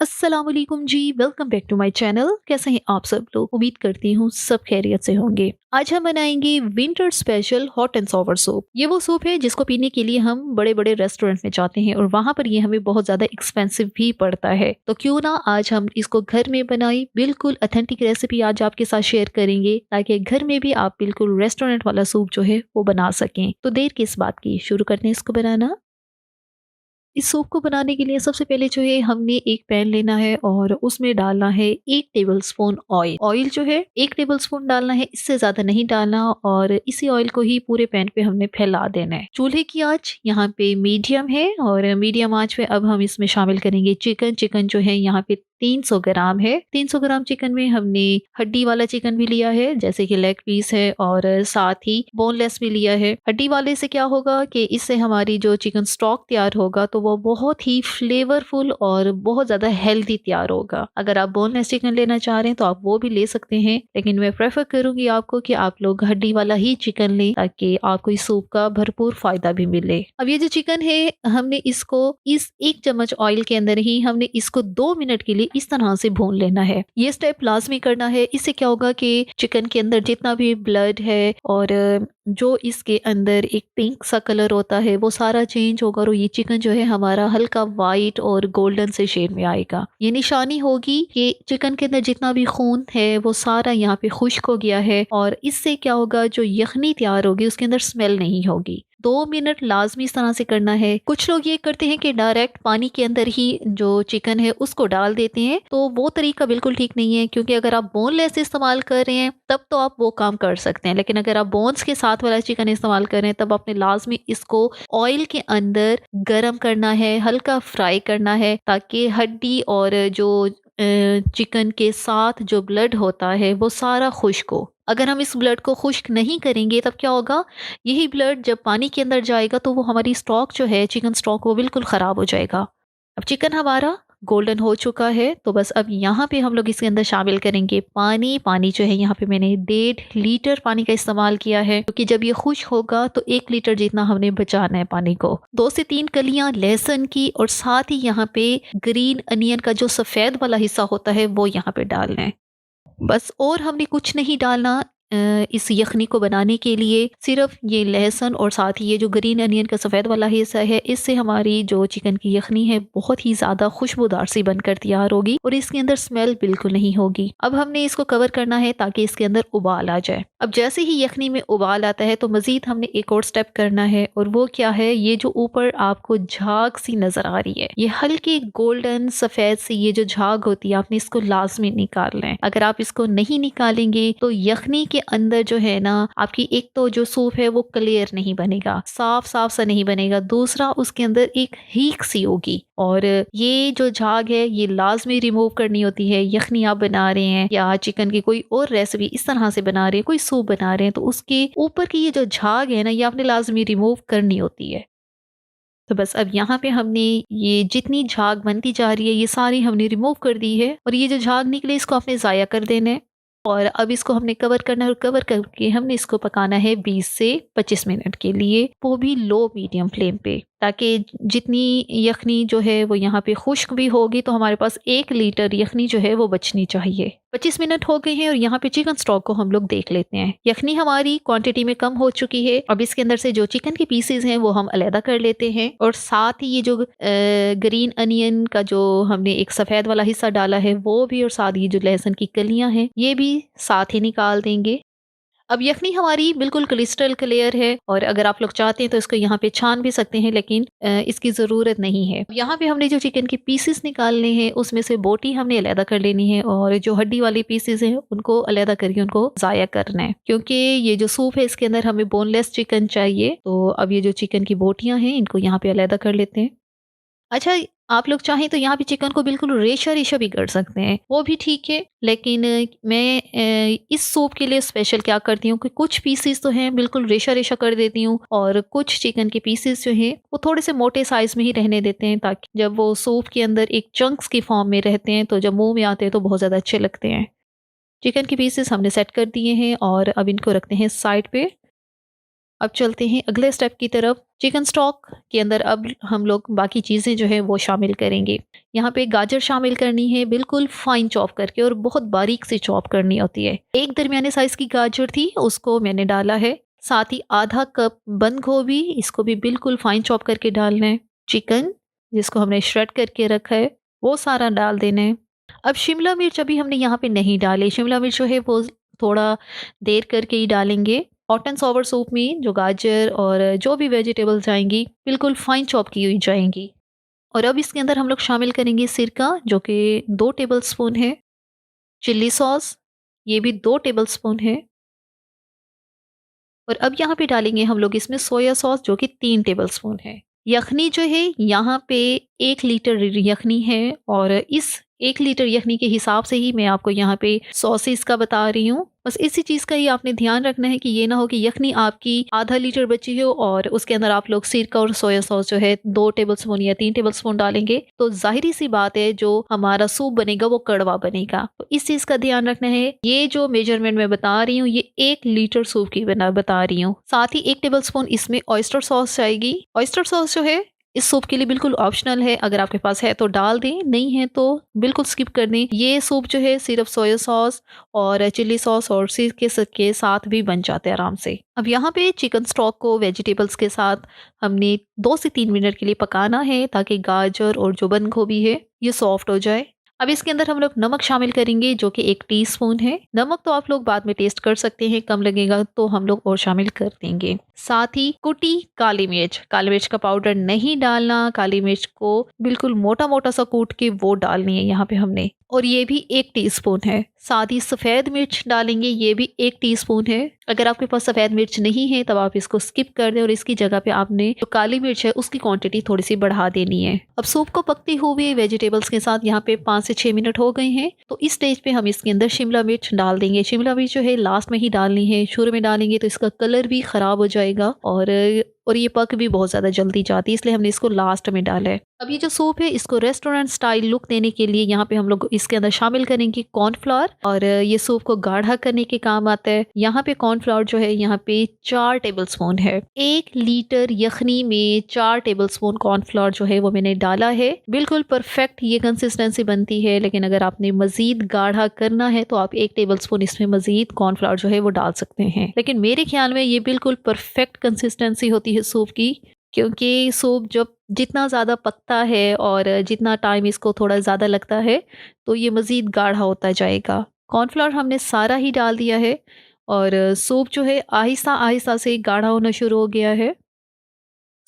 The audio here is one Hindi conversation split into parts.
अस्सलाम वालेकुम जी, welcome back to my channel. कैसे हैं आप सब लोग? उम्मीद करती हूँ सब खैरियत से होंगे। आज हम बनाएंगे winter special hot and sour soup. ये वो सूप है जिसको पीने के लिए हम बड़े बड़े रेस्टोरेंट में जाते हैं और वहां पर ये हमें बहुत ज्यादा एक्सपेंसिव भी पड़ता है। तो क्यों ना आज हम इसको घर में बनाई, बिल्कुल ऑथेंटिक रेसिपी आज आपके साथ शेयर करेंगे ताकि घर में भी आप बिल्कुल रेस्टोरेंट वाला सूप जो है वो बना सकें। तो देर किस बात की, शुरू करते हैं इसको बनाना। इस सूप को बनाने के लिए सबसे पहले जो है हमने एक पैन लेना है और उसमें डालना है 1 टेबलस्पून ऑयल। ऑयल जो है 1 टेबलस्पून डालना है, इससे ज्यादा नहीं डालना। और इसी ऑयल को ही पूरे पैन पे हमने फैला देना है। चूल्हे की आंच यहाँ पे मीडियम है और मीडियम आंच पे अब हम इसमें शामिल करेंगे चिकन। चिकन जो है यहाँ पे 300 ग्राम है। 300 ग्राम चिकन में हमने हड्डी वाला चिकन भी लिया है, जैसे कि लेग पीस है, और साथ ही बोनलेस भी लिया है। हड्डी वाले से क्या होगा कि इससे हमारी जो चिकन स्टॉक तैयार होगा तो वो बहुत ही फ्लेवरफुल और बहुत ज्यादा हेल्दी तैयार होगा। अगर आप बोनलेस चिकन लेना चाह रहे हैं तो आप वो भी ले सकते हैं, लेकिन मैं प्रेफर करूंगी आपको कि आप लोग हड्डी वाला ही चिकन लें ताकि आपको इस सूप का भरपूर फायदा भी मिले। अब ये जो चिकन है, हमने इसको इस 1 चम्मच ऑयल के अंदर ही हमने इसको 2 मिनट के लिए इस तरह से भून लेना है। ये स्टेप लाजमी करना है। इससे क्या होगा कि चिकन के अंदर जितना भी ब्लड है और जो इसके अंदर एक पिंक सा कलर होता है वो सारा चेंज होगा और ये चिकन जो है हमारा हल्का वाइट और गोल्डन से शेड में आएगा। ये निशानी होगी कि चिकन के अंदर जितना भी खून है वो सारा यहाँ पे खुश्क हो गया है। और इससे क्या होगा, जो यखनी तैयार होगी उसके अंदर स्मेल नहीं होगी। 2 मिनट लाजमी इस तरह से करना है। कुछ लोग ये करते हैं कि डायरेक्ट पानी के अंदर ही जो चिकन है उसको डाल देते हैं, तो वो तरीका बिल्कुल ठीक नहीं है, क्योंकि अगर आप बोनलेस इस्तेमाल कर रहे हैं तब तो आप वो काम कर सकते हैं, लेकिन अगर आप बोन्स के साथ वाला चिकन इस्तेमाल कर रहे हैं तब आपने लाजमी इसको ऑयल के अंदर गरम करना है, हल्का फ्राई करना है, ताकि हड्डी और जो चिकन के साथ जो ब्लड होता है वो सारा खुश्क हो। अगर हम इस ब्लड को खुश्क नहीं करेंगे तब क्या होगा, यही ब्लड जब पानी के अंदर जाएगा तो वो हमारी स्टॉक जो है, चिकन स्टॉक, वो बिल्कुल ख़राब हो जाएगा। अब चिकन हमारा गोल्डन हो चुका है, तो बस अब यहाँ पे हम लोग इसके अंदर शामिल करेंगे पानी। पानी जो है यहाँ पे मैंने 1.5 लीटर पानी का इस्तेमाल किया है, क्योंकि जब ये खुश्क होगा तो 1 लीटर जितना हमने बचाना है पानी को। 2 से 3 कलियां लहसुन की और साथ ही यहाँ पे ग्रीन अनियन का जो सफ़ेद वाला हिस्सा होता है वो यहाँ पे डालना है। बस और हमने कुछ नहीं डालना। इस यखनी को बनाने के लिए सिर्फ ये लहसुन और साथ ही ये जो ग्रीन अनियन का सफ़ेद वाला हिस्सा है, इससे हमारी जो चिकन की यखनी है बहुत ही ज़्यादा खुशबूदार सी बनकर तैयार होगी और इसके अंदर स्मेल बिल्कुल नहीं होगी। अब हमने इसको कवर करना है ताकि इसके अंदर उबाल आ जाए। अब जैसे ही यखनी में उबाल आता है तो मज़ीद हमने एक और स्टेप करना है, और वो क्या है, ये जो ऊपर आपको झाग सी नज़र आ रही है, ये हल्की गोल्डन सफ़ेद सी ये जो झाग होती है, आपने इसको लाजमी निकालना है। अगर आप इसको नहीं निकालेंगे तो यखनी के अंदर जो है ना, आपकी एक तो जो सूप है वो क्लियर नहीं बनेगा, साफ साफ सा नहीं बनेगा। दूसरा, उसके अंदर एक हीक सी होगी, और ये जो झाग है ये लाजमी रिमूव करनी होती है। यखनी आप बना रहे हैं या चिकन की कोई और रेसिपी इस तरह से बना रहे हैं, कोई सूप बना रहे हैं, तो उसके ऊपर की ये जो झाग है ना, ये आपने लाजमी रिमूव करनी होती है। तो बस अब यहाँ पे हमने ये जितनी झाग बनती जा रही है ये सारी हमने रिमूव कर दी है, और ये जो झाग निकले इसको आपने ज़ाया कर देना है। और अब इसको हमने कवर करना है, और कवर करके हमने इसको पकाना है 20 से 25 मिनट के लिए, वो भी लो मीडियम फ्लेम पे, ताकि जितनी यखनी जो है वो यहाँ पे खुश्क भी होगी, तो हमारे पास 1 लीटर यखनी जो है वो बचनी चाहिए। 25 मिनट हो गए हैं और यहाँ पे चिकन स्टॉक को हम लोग देख लेते हैं। यखनी हमारी क्वांटिटी में कम हो चुकी है। अब इसके अंदर से जो चिकन के पीसेस हैं वो हम अलहदा कर लेते हैं, और साथ ही ये जो ग्रीन अनियन का जो हमने एक सफ़ेद वाला हिस्सा डाला है वो भी, और साथ ये जो लहसुन की कलियां हैं ये भी साथ ही निकाल देंगे। अब यखनी हमारी बिल्कुल क्रिस्टल क्लियर है, और अगर आप लोग चाहते हैं तो इसको यहाँ पे छान भी सकते हैं, लेकिन इसकी ज़रूरत नहीं है। यहाँ पे हमने जो चिकन के पीसेस निकालने हैं उसमें से बोटी हमने अलहदा कर लेनी है, और जो हड्डी वाले पीसेस हैं उनको अलहदा करके उनको ज़ाया करना है, क्योंकि ये जो सूप है इसके अंदर हमें बोनलेस चिकन चाहिए। तो अब ये जो चिकन की बोटियाँ हैं इनको यहाँ पे अलहदा कर लेते हैं। अच्छा, आप लोग चाहें तो यहाँ पे चिकन को बिल्कुल रेशा रेशा भी कर सकते हैं, वो भी ठीक है, लेकिन मैं इस सूप के लिए स्पेशल क्या करती हूँ कि कुछ पीसेस तो हैं बिल्कुल रेशा रेशा कर देती हूँ, और कुछ चिकन के पीसेस जो हैं वो थोड़े से मोटे साइज में ही रहने देते हैं, ताकि जब वो सूप के अंदर एक चंक्स की फॉर्म में रहते हैं तो जब मुंह में आते हैं तो बहुत ज़्यादा अच्छे लगते हैं। चिकन के पीसेस हमने सेट कर दिए हैं और अब इनको रखते हैं साइड पे। अब चलते हैं अगले स्टेप की तरफ। चिकन स्टॉक के अंदर अब हम लोग बाकी चीज़ें जो है वो शामिल करेंगे। यहाँ पे गाजर शामिल करनी है बिल्कुल फाइन चॉप करके, और बहुत बारीक से चॉप करनी होती है। एक दरमियाने साइज़ की गाजर थी, उसको मैंने डाला है। साथ ही आधा कप बंद गोभी, इसको भी बिल्कुल फाइन चॉप करके डालना है। चिकन जिसको हमने श्रेड करके रखा है, वो सारा डाल देना है। अब शिमला मिर्च अभी हमने यहाँ पे नहीं डाली। शिमला मिर्च जो है वो थोड़ा देर करके ही डालेंगे। हॉट एंड सॉवर सूप में जो गाजर और जो भी वेजिटेबल्स जाएंगी बिल्कुल फाइन चॉप की हुई जाएंगी। और अब इसके अंदर हम लोग शामिल करेंगे सिरका, जो कि 2 टेबल स्पून है। चिल्ली सॉस, ये भी 2 टेबल स्पून है। और अब यहाँ पे डालेंगे हम लोग इसमें सोया सॉस, जो कि 3 टेबल स्पून है। यखनी जो है यहाँ पे 1 लीटर यखनी है, और इस 1 लीटर यखनी के हिसाब से ही मैं आपको यहाँ पे सॉसेस का बता रही हूँ। बस इसी चीज़ का ही आपने ध्यान रखना है कि ये ना हो कि यखनी आपकी आधा लीटर बची हो और उसके अंदर आप लोग सिरका और सोया सॉस जो है 2 टेबल स्पून या 3 टेबल स्पून डालेंगे, तो जाहिर सी बात है जो हमारा सूप बनेगा वो कड़वा बनेगा। तो इस चीज़ का ध्यान रखना है। ये जो मेजरमेंट मैं बता रही हूँ, ये 1 लीटर सूप की बता रही हूँ। साथ ही 1 टेबल स्पून इसमें ऑयस्टर सॉस जाएगी। ऑयस्टर सॉस जो है इस सूप के लिए बिल्कुल ऑप्शनल है। अगर आपके पास है तो डाल दें, नहीं है तो बिल्कुल स्किप कर दें। ये सूप जो है सिर्फ सोया सॉस और चिल्ली सॉस और सिरके के साथ भी बन जाते हैं आराम से। अब यहाँ पे चिकन स्टॉक को वेजिटेबल्स के साथ हमने 2 से 3 मिनट के लिए पकाना है, ताकि गाजर और जो बंद गोभी है ये सॉफ्ट हो जाए। अब इसके अंदर हम लोग नमक शामिल करेंगे, जो कि 1 टीस्पून है। नमक तो आप लोग बाद में टेस्ट कर सकते हैं, कम लगेगा तो हम लोग और शामिल कर देंगे। साथ ही कुटी काली मिर्च का पाउडर नहीं डालना। काली मिर्च को बिल्कुल मोटा मोटा सा कूट के वो डालनी है यहाँ पे हमने, और ये भी 1 टीस्पून है। साथ ही सफ़ेद मिर्च डालेंगे, ये भी 1 टीस्पून है। अगर आपके पास सफ़ेद मिर्च नहीं है तब आप इसको स्किप कर दें, और इसकी जगह पे आपने जो काली मिर्च है उसकी क्वांटिटी थोड़ी सी बढ़ा देनी है। अब सूप को पकते हुए वेजिटेबल्स के साथ यहाँ पे 5 से 6 मिनट हो गए हैं, तो इस स्टेज पे हम इसके अंदर शिमला मिर्च डाल देंगे। शिमला मिर्च जो है लास्ट में ही डालनी है, शुरू में डालेंगे तो इसका कलर भी खराब हो जाएगा, और ये पक भी बहुत ज़्यादा जल्दी जाती है, इसलिए हमने इसको लास्ट में डाला है। अब ये जो सूप है इसको रेस्टोरेंट स्टाइल लुक देने के लिए यहाँ पे हम लोग इसके अंदर शामिल करेंगे कॉर्नफ्लावर, और ये सूप को गाढ़ा करने के काम आता है। यहाँ पे कॉर्नफ्लावर जो है यहाँ पे 4 टेबल स्पून है। 1 लीटर यखनी में 4 टेबल स्पून कॉर्नफ्लावर जो है वो मैंने डाला है। बिल्कुल परफेक्ट ये कंसिस्टेंसी बनती है, लेकिन अगर आपने मजीद गाढ़ा करना है तो आप 1 टेबल स्पून इसमें मजीद कॉर्नफ्लावर जो है वो डाल सकते हैं। लेकिन मेरे ख्याल में ये बिल्कुल परफेक्ट कंसिस्टेंसी होती है सूप की, क्योंकि सूप जब जितना ज़्यादा पकता है और जितना टाइम इसको थोड़ा ज़्यादा लगता है तो ये मज़ीद गाढ़ा होता जाएगा। कॉर्नफ्लावर हमने सारा ही डाल दिया है, और सूप जो है आहिस्ता आहिस्ता से गाढ़ा होना शुरू हो गया है।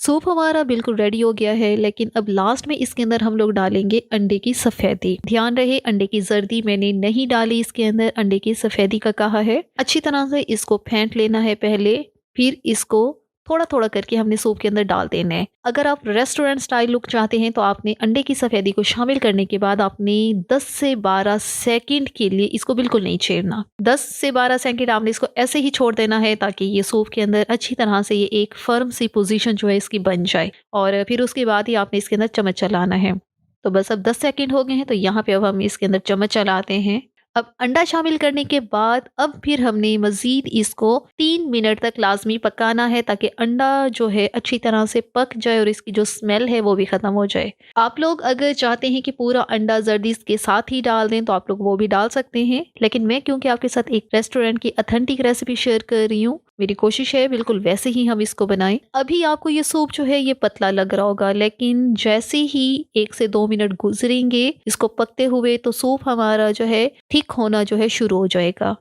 सूप हमारा बिल्कुल रेडी हो गया है, लेकिन अब लास्ट में इसके अंदर हम लोग डालेंगे अंडे की सफ़ेदी। ध्यान रहे अंडे की जर्दी मैंने नहीं डाली, इसके अंदर अंडे की सफ़ेदी का कहा है। अच्छी तरह से इसको फेंट लेना है पहले, फिर इसको थोड़ा थोड़ा करके हमने सूप के अंदर डाल देना है। अगर आप रेस्टोरेंट स्टाइल लुक चाहते हैं तो आपने अंडे की सफ़ेदी को शामिल करने के बाद आपने 10 से 12 सेकंड के लिए इसको बिल्कुल नहीं छेड़ना। 10 से 12 सेकंड आपने इसको ऐसे ही छोड़ देना है, ताकि ये सूप के अंदर अच्छी तरह से ये एक फर्म सी पोजीशन जो है इसकी बन जाए, और फिर उसके बाद ही आपने इसके अंदर चम्मच चलाना है। तो बस अब 10 सेकंड हो गए हैं, तो यहाँ पे अब हम इसके अंदर चम्मच चलाते हैं। अब अंडा शामिल करने के बाद अब फिर हमने मज़ीद इसको 3 मिनट तक लाजमी पकाना है, ताकि अंडा जो है अच्छी तरह से पक जाए और इसकी जो स्मेल है वो भी ख़त्म हो जाए। आप लोग अगर चाहते हैं कि पूरा अंडा जर्दी के साथ ही डाल दें तो आप लोग वो भी डाल सकते हैं, लेकिन मैं क्योंकि आपके साथ एक रेस्टोरेंट की ऑथेंटिक रेसिपी शेयर कर रही हूँ, मेरी कोशिश है बिल्कुल वैसे ही हम इसको बनाएं। अभी आपको ये सूप जो है ये पतला लग रहा होगा, लेकिन जैसे ही 1 से 2 मिनट गुजरेंगे इसको पकते हुए तो सूप हमारा जो है थिक होना जो है शुरू हो जाएगा।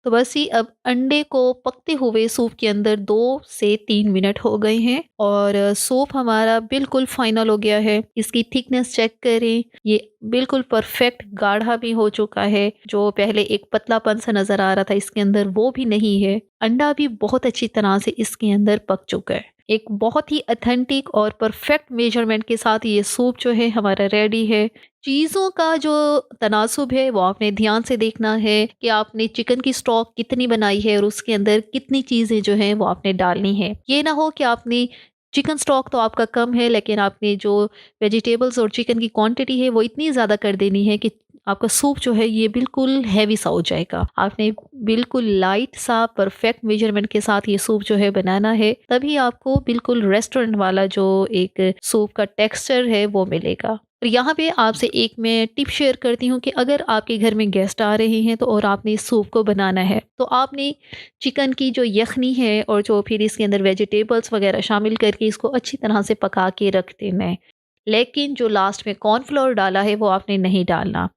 तो बस ही अब अंडे को पकते हुए सूप के अंदर 2 से 3 मिनट हो गए हैं, और सूप हमारा बिल्कुल फाइनल हो गया है। इसकी थिकनेस चेक करें, ये बिल्कुल परफेक्ट गाढ़ा भी हो चुका है। जो पहले एक पतलापन सा नजर आ रहा था इसके अंदर वो भी नहीं है। अंडा भी बहुत अच्छी तरह से इसके अंदर पक चुका है। एक बहुत ही ऑथेंटिक और परफेक्ट मेजरमेंट के साथ ये सूप जो है हमारा रेडी है। चीज़ों का जो तनासुब है वो आपने ध्यान से देखना है कि आपने चिकन की स्टॉक कितनी बनाई है और उसके अंदर कितनी चीज़ें जो हैं वो आपने डालनी है। ये ना हो कि आपने चिकन स्टॉक तो आपका कम है, लेकिन आपने जो वेजिटेबल्स और चिकन की क्वांटिटी है वो इतनी ज़्यादा कर देनी है कि आपका सूप जो है ये बिल्कुल हैवी सा हो जाएगा। आपने बिल्कुल लाइट सा परफेक्ट मेजरमेंट के साथ ये सूप जो है बनाना है, तभी आपको बिल्कुल रेस्टोरेंट वाला जो एक सूप का टेक्सचर है वो मिलेगा। और यहाँ पे आपसे एक मैं टिप शेयर करती हूँ कि अगर आपके घर में गेस्ट आ रहे हैं तो और आपने इस सूप को बनाना है, तो आपने चिकन की जो यखनी है और जो फिर इसके अंदर वेजिटेबल्स वगैरह शामिल करके इसको अच्छी तरह से पका के रख देना है। लेकिन जो लास्ट में कॉर्नफ्लोर डाला है वो आपने नहीं डालना।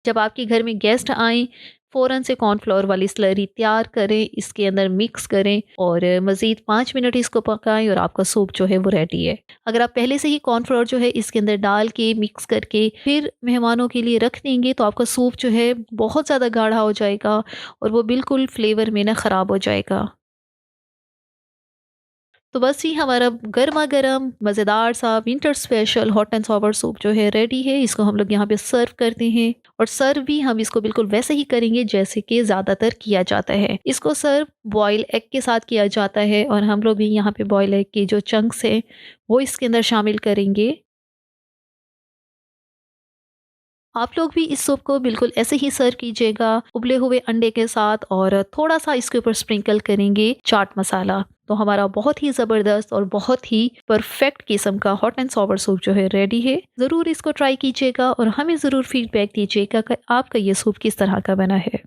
जब आपके घर में गेस्ट आएँ, फ़ौरन से कॉर्नफ्लोर वाली स्लरी तैयार करें, इसके अंदर मिक्स करें और मज़ीद 5 मिनट इसको पकाएँ और आपका सूप जो है वो रेडी है। अगर आप पहले से ही कॉर्नफ्लोर जो है इसके अंदर डाल के मिक्स करके फिर मेहमानों के लिए रख देंगे, तो आपका सूप जो है बहुत ज़्यादा गाढ़ा हो जाएगा और वो बिल्कुल फ्लेवर में ना ख़राब हो जाएगा। तो बस ही हमारा गरमा-गरम मज़ेदार सा winter special hot and sour soup जो है रेडी है। इसको हम लोग यहाँ पे सर्व करते हैं और सर्व भी हम इसको बिल्कुल वैसे ही करेंगे जैसे कि ज़्यादातर किया जाता है। इसको सर्व बॉयल एग के साथ किया जाता है और हम लोग भी यहाँ पे बॉयल एग के जो चंक्स हैं वो इसके अंदर शामिल करेंगे। आप लोग भी इस सूप को बिल्कुल ऐसे ही सर्व कीजिएगा उबले हुए अंडे के साथ और थोड़ा सा इसके ऊपर स्प्रिंकल करेंगे चाट मसाला। तो हमारा बहुत ही ज़बरदस्त और बहुत ही परफेक्ट किस्म का हॉट एंड सॉवर सूप जो है रेडी है। ज़रूर इसको ट्राई कीजिएगा और हमें ज़रूर फीडबैक दीजिएगा कि आपका ये सूप किस तरह का बना है।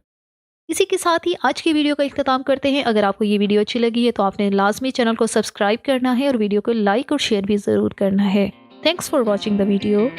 इसी के साथ ही आज की वीडियो का इख्तिताम करते हैं। अगर आपको ये वीडियो अच्छी लगी है तो आपने लाजमी चैनल को सब्सक्राइब करना है और वीडियो को लाइक और शेयर भी ज़रूर करना है। Thanks for watching the video.